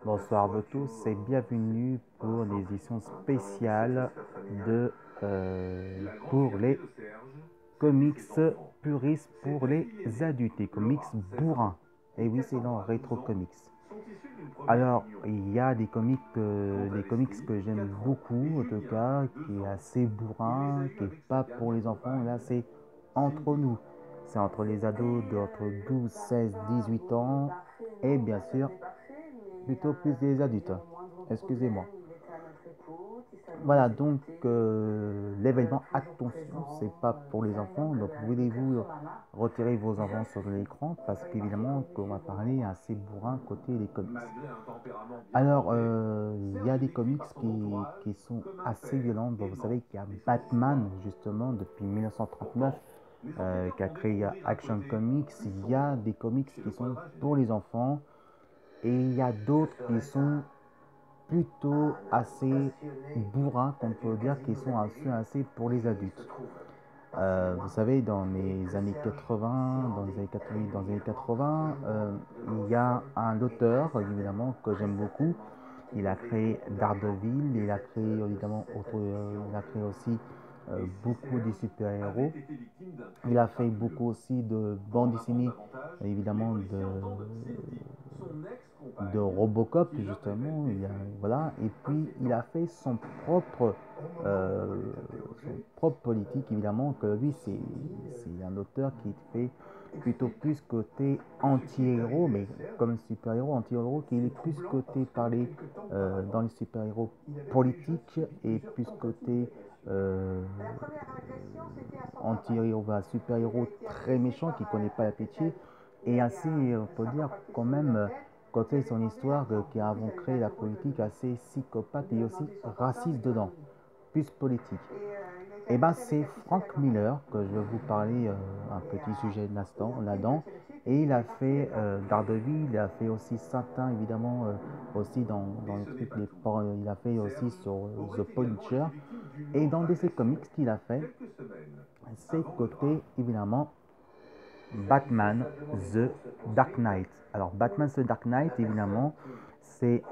Bonsoir à vous tous et bienvenue pour l'édition spéciale de pour les comics puristes pour les adultes, les comics bourrins. Et oui, c'est dans Retro Comics. Alors, il y a des comics que j'aime beaucoup, en tout cas, qui est assez bourrin, qui est pas pour les enfants. Là, c'est entre nous. C'est entre les ados d'entre 12, 16, 18 ans et bien sûr plutôt plus des adultes. Excusez-moi. Voilà, donc l'événement, attention, c'est pas pour les enfants. Donc voulez-vous retirer vos enfants sur l'écran parce qu'évidemment qu'on va parler assez bourrin côté des comics. Alors, il y a des comics qui sont assez violents. Bon, vous savez qu'il y a Batman justement depuis 1939 qui a créé Action Comics. Il y a des comics qui sont pour les enfants et il y a d'autres qui sont plutôt assez bourrins, qu'on peut dire, qui sont assez pour les adultes. Vous savez, dans les années 80, dans les années 80, il y a un auteur, évidemment, que j'aime beaucoup. Il a créé Daredevil, il a créé évidemment il a créé aussi beaucoup de super-héros. Il a fait beaucoup aussi de bandes dessinées, évidemment, de Robocop, justement. Voilà. Et puis, il a fait son propre politique, évidemment, que lui, c'est un auteur qui fait plutôt plus côté anti-héros, mais comme super-héros, anti-héros, qui est plus côté parler dans les super-héros politiques et plus côté euh, anti-héros, super-héros très méchant qui ne connaît pas la pitié et assez, on peut dire, quand même, côté son histoire qui a avant créé la politique assez psychopathe et aussi raciste dedans, plus politique. Et ben c'est Frank Miller que je vais vous parler un petit sujet de l'instant là-dedans. Et il a fait Daredevil, il a fait aussi Satin évidemment aussi dans le truc il a fait aussi sur The Punisher. Et dans DC Comics qu'il a fait, c'est côté évidemment Batman The Dark Knight. Alors Batman The Dark Knight, évidemment, c'est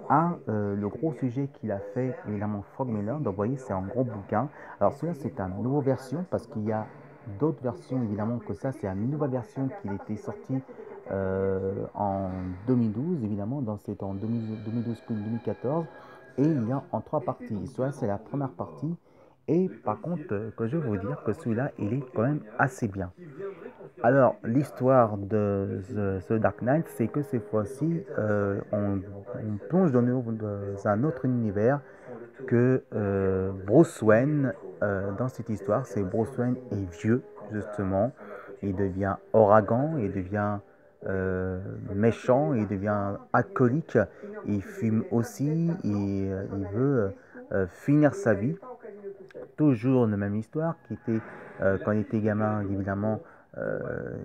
le gros sujet qu'il a fait, évidemment, Frog Miller. Donc vous voyez, c'est un gros bouquin. Alors celui-là, c'est une nouvelle version parce qu'il y a d'autres versions, évidemment, que ça. C'est une nouvelle version qui était sortie en 2012, évidemment. C'est en 2012-2014. Et il y a en trois parties. Soit c'est la première partie. Et par contre, que je vais vous dire que celui-là, il est quand même assez bien. Alors, l'histoire de The Dark Knight, c'est que cette fois-ci, on plonge dans un autre univers que Bruce Wayne dans cette histoire. C'est Bruce Wayne est vieux, justement. Il devient ouragan, il devient méchant, il devient alcoolique. Il fume aussi, il veut finir sa vie. Toujours la même histoire qui était quand il était gamin, évidemment. euh,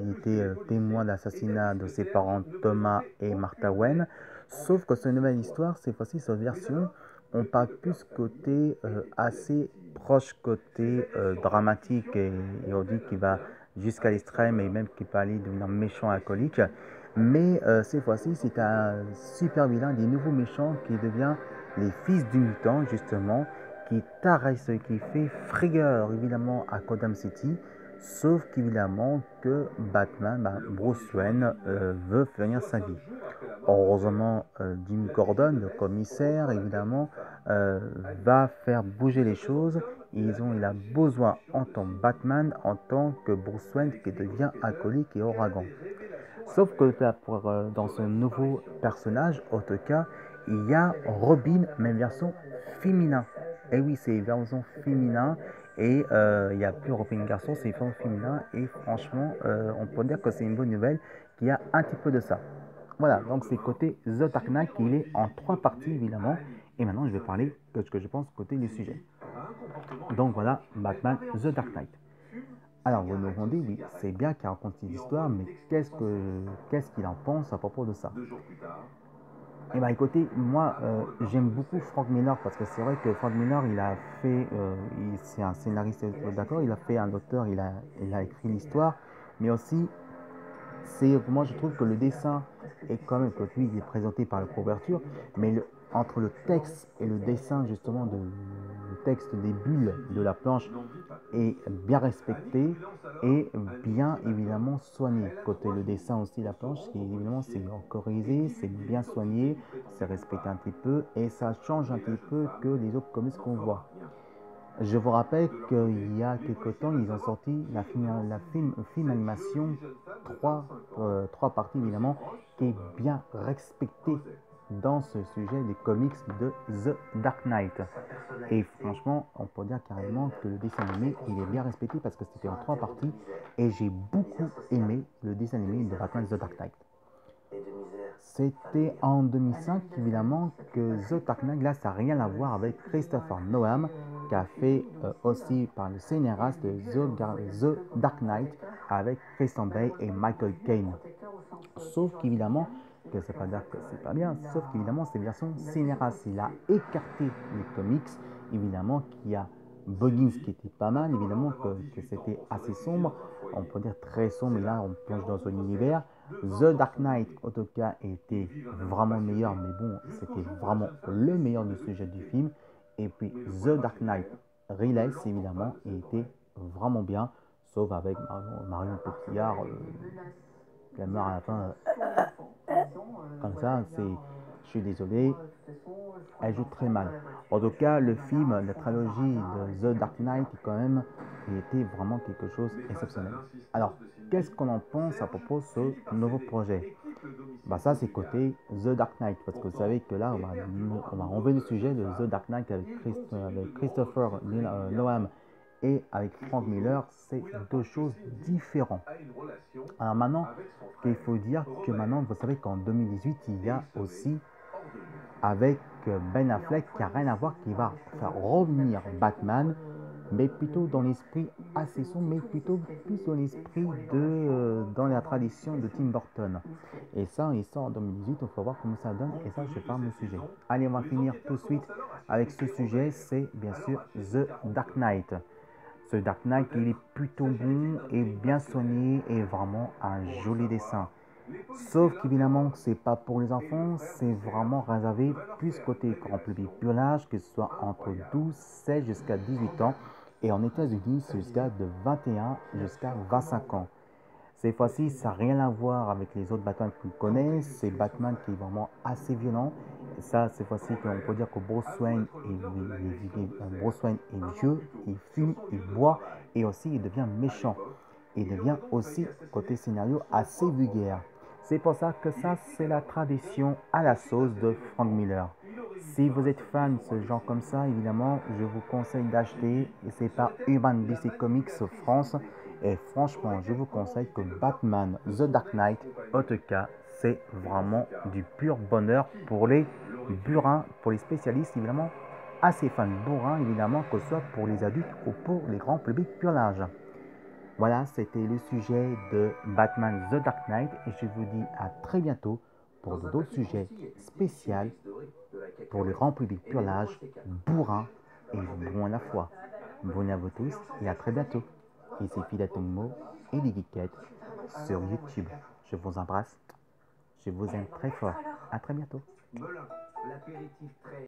il était témoin de l'assassinat de ses parents Thomas et Martha Wayne. Sauf que cette nouvelle histoire, cette fois-ci, cette version, on parle plus côté assez proche côté dramatique et on dit qu'il va jusqu'à l'extrême et même qu'il peut aller devenir méchant alcoolique. Mais cette fois-ci, c'est un super vilain, des nouveaux méchants qui devient les fils du mutant, justement, qui taresse, qui fait frayeur évidemment à Gotham City, sauf qu'évidemment que Batman, Bruce Wayne, veut finir sa vie. Heureusement, Jim Gordon, le commissaire, évidemment, va faire bouger les choses. Il a besoin en tant que Batman, en tant que Bruce Wayne qui devient alcoolique et ouragan. Sauf que dans ce nouveau personnage, en tout cas, il y a Robin, mais version féminin. Et oui, c'est version féminin. Et il n'y a plus Robin garçon, c'est version féminin. Et franchement, on peut dire que c'est une bonne nouvelle qui a un petit peu de ça. Voilà, donc c'est côté The Dark Knight qui est en trois parties évidemment. Et maintenant, je vais parler de ce que je pense côté du sujet. Donc voilà, Batman The Dark Knight. Alors, vous me demandez, oui, c'est bien qu'il raconte cette histoire, mais qu'est-ce qu'il en pense à propos de ça? Eh bien, écoutez, moi, j'aime beaucoup Frank Miller parce que c'est vrai que Frank Miller, il a fait, c'est un scénariste, d'accord, il a fait un auteur, il a écrit l'histoire, mais aussi, moi je trouve que le dessin est quand même, que lui il est présenté par la couverture, mais entre le texte et le dessin justement le texte des bulles de la planche est bien respecté et bien évidemment soigné. Côté le dessin aussi, la planche, évidemment c'est corrigé, c'est bien soigné, c'est respecté un petit peu et ça change un petit peu que les autres comics qu'on voit. Je vous rappelle qu'il y a quelque temps, ils ont sorti film animation, trois parties évidemment, qui est bien respecté dans ce sujet des comics de The Dark Knight. Et franchement, on peut dire carrément que le dessin animé, il est bien respecté parce que c'était en 3 parties et j'ai beaucoup aimé le dessin animé de Batman The Dark Knight. C'était en 2005 évidemment que The Dark Knight, là ça n'a rien à voir avec Christopher Nolan qui a fait aussi par le scénariste de The Dark Knight avec Christian Bale et Michael Caine. Sauf qu'évidemment, que c'est pas dire que c'est pas bien, sauf qu'évidemment c'est version scénariste. Il a écarté les comics, évidemment qu'il y a Buggins qui était pas mal, évidemment que c'était assez sombre, on peut dire très sombre, et là on plonge dans son univers. The Dark Knight, en tout cas, était vraiment meilleur, mais bon, c'était vraiment le meilleur du sujet du film. Et puis The Dark Knight Rises, évidemment, était vraiment bien, sauf avec Marion Cotillard, la meurt à la fin, comme ça, je suis désolé, elle joue très mal. En tout cas, le film, la trilogie de The Dark Knight, quand même, il était vraiment quelque chose d'exceptionnel. Alors, qu'est-ce qu'on en pense à propos de ce nouveau projet? Bah ça, c'est côté The Dark Knight, parce que vous savez que là, on va enlever le sujet de The Dark Knight avec Christopher Nolan et avec Frank Miller, c'est deux choses différentes. Alors maintenant, il faut dire que maintenant, vous savez qu'en 2018, il y a aussi avec Ben Affleck qui n'a rien à voir, qui va faire revenir Batman, mais plutôt dans l'esprit assez sombre, mais plutôt plus dans l'esprit dans la tradition de Tim Burton. Et ça, il sort en 2018, il faut voir comment ça donne, et ça, je parle mon sujet. Allez, on va finir tout de suite avec ce sujet, c'est bien sûr The Dark Knight. Ce Dark Knight, il est plutôt bon et bien soigné et vraiment un joli dessin. Sauf qu'évidemment, c'est pas pour les enfants, c'est vraiment réservé plus côté grand public, pur l'âge, que ce soit entre 12, 16 jusqu'à 18 ans. Et en États-Unis, c'est jusqu'à de 21 jusqu'à 25 ans. Cette fois-ci, ça n'a rien à voir avec les autres Batman qu'on connaît. C'est Batman qui est vraiment assez violent. Et ça, cette fois-ci, on peut dire que Bruce Wayne est vieux, il fume, il boit et aussi il devient méchant. Il devient aussi, côté scénario, assez vulgaire. C'est pour ça que ça, c'est la tradition à la sauce de Frank Miller. Si vous êtes fan de ce genre comme ça, évidemment, je vous conseille d'acheter. Et c'est par Urban DC Comics France. Et franchement, je vous conseille que Batman The Dark Knight, en tout cas, c'est vraiment du pur bonheur pour les burins, pour les spécialistes, évidemment, assez fans bourrins, évidemment, que ce soit pour les adultes ou pour les grands publics pur large. Voilà, c'était le sujet de Batman The Dark Knight et je vous dis à très bientôt pour d'autres sujets spéciaux pour les grands publics pur large, bourrins et bons à la fois. Bonne à vous tous et à très bientôt. Ici Philatommo et les Geekettes sur YouTube. Je vous embrasse, je vous aime très fort. À très bientôt.